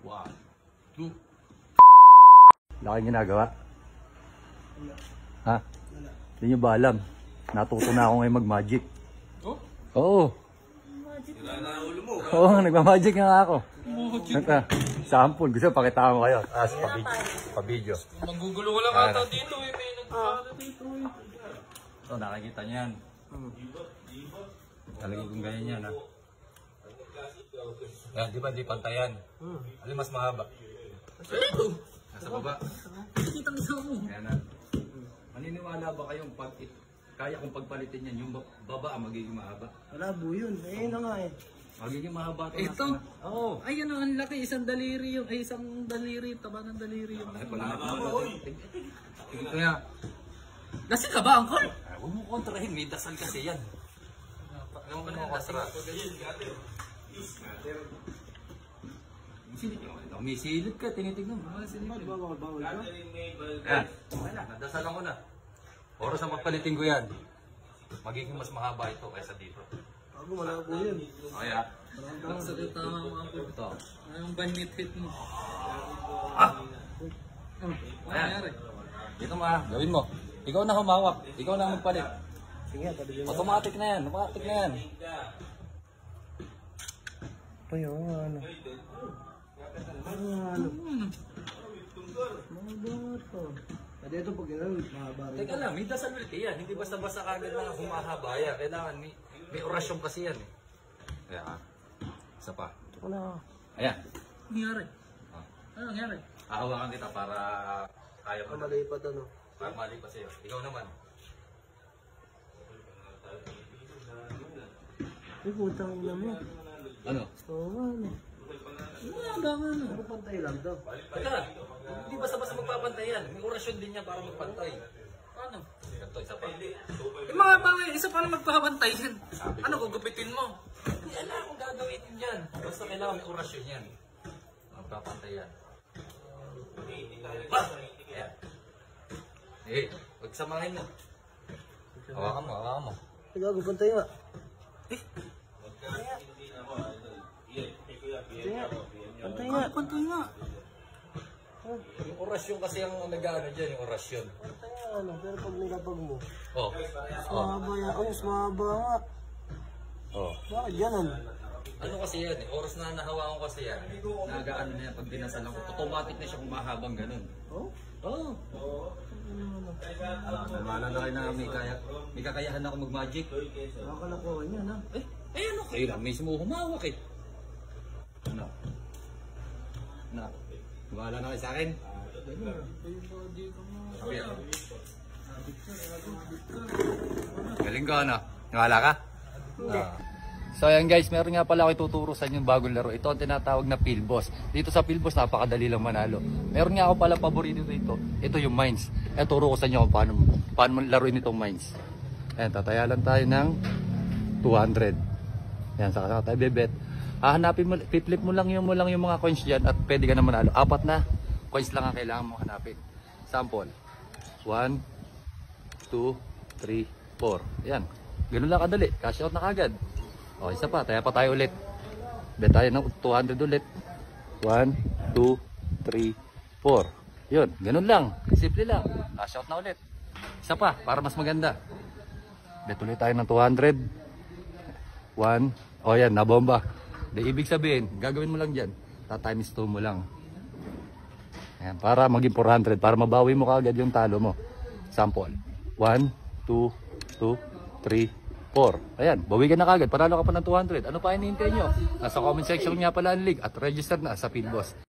One, two. Laki ginagawa? Wala. Ha? Wala. Hindi nyo ba alam? Natuto na ako ngayon mag-magic. Oh? Oo. Sira na ang ulo mo. Oo, nagmamagic nga ako. Ito, sample. Gusto pakita ko kayo. Pa-video. Magugulo ko lang ata dito eh. May nagkakala dito eh. Ito, nakikita nyo yan. Talagay kong ganyan yan, ha? Yan, di ba di pantayan? Alin mas mahaba? Nasa baba. Kitang-kita mo. Ayan na. Maniniwala ba kayong kaya kong pagpalitin yan, yung baba ang magiging mahaba? Malabo yun. Ayun na nga eh. Magiging mahaba ito. Ito? Oo. Ay, ano, ang laki. Isang daliri yung, ay, isang daliri. Taba ng daliri yung. Ay, wala na ito nga. Lasing ka ba, Uncle? Huwag mo kontrahin, may dasal kasi yan. Huwag mo kontra. May silip ka, tinitignan mo. Bawal ka? Yan, nadasalan ko na. Oras na magpalitin ko yan. Magiging mas mahaba ito kaysa dito. Ako, malabo yun. Kaya, Ang sakit tama mo, Uncle. ito. Anong banit-hit mo? Ano Ayan. nangyari? Dito gawin mo. Ikaw na humawak. Ikaw na magpalit. Sige, tabi mo. Automatic na yan. Automatic na yan. Ito yung ano. Ano? Mga bato. Pwede ito pag gano'n, mahaba rin. Teka lang, may dasal ulit yan. Hindi basta-basta kagad na humahaba yan. Kailangan may orasyon kasi yan eh. Kaya isa pa. Ito na. Ayan. Ano nangyari? Ah. Ano nangyari? Hahawakan kita para kaya mo na. Malipad ano. Para mali pa sa'yo. Ikaw naman. Ay, putang ina mo. Ano? Oo nga ano. Ano pantay lang daw? Teka, hindi basta-basta magpapantay yan. May orasyon din yan para magpantay. Ano? Ito, isa pa. Eh, mga pangay, isa pa lang magpapantay yan. Ano, gugupitin mo? Hindi alam kung gagawin din yan. Basta kailangan may orasyon yan. Magpapantay yan. Ayan. Eh, huwag samahin mo. Hawakan mo, hawakan mo. Gago, pantay nga. Pantay nga. Pantay nga. Yung orasyon kasi ang nag-ano dyan, yung orasyon. Pantay nga ano. Pero pag nilapag mo. Oh. Mas mahaba yan. Oh, mas mahaba nga. Oh. Bakit ganun? Ano kasi yan eh, oras na nahawakan ko kasi yan. Nagaano na yan, pag dinasalan ko, automatic na siya kung mahabang ganun. Oh? Oo. Namana na kayo na may kakayahan ako mag-magic. Nakakalakuhan yan ha. Eh ano kayo lang, mismo humawak eh. Ano? Na, wala na kayo sa akin? Sabi ako. Galing ka na. Wala ka? So ayan guys, meron nga pala ako ituturo sa inyo yung bagong laro. Ito ang tinatawag na Philboss. Dito sa Philboss, napakadali lang manalo. Meron nga ako pala paborito dito. Ito yung mines. Turo ko sa inyo kung paano laruin itong mines. Ayan, tataya lang tayo ng 200. Ayan, saka tayo bebet. Hahanapin mo, flip mo lang yung mga coins dyan at pwede ka na manalo. 4 na coins lang ang kailangan mo hanapin. Sample. 1, 2, 3, 4. Ayan, ganun lang kadali. Cash out na kagad. O, isa pa. Taya pa tayo ulit. Bet tayo ng 200 ulit. 1, 2, 3, 4. Yun, ganun lang. Simple lang. Cash out na ulit. Isa pa, para mas maganda. Bet ulit tayo ng 200. 1. O yan, nabomba. De, ibig sabihin, gagawin mo lang dyan. Times 2 mo lang. Ayan, para maging 400. Para mabawi mo kagad yung talo mo. Sample. 1, 2, 3, 4. Ayan, bawi ka na kagad. Panalo ka pa ng 200. Ano pa hinihintay nyo? Nasa comment section nga pala ang link at register na sa Philboss.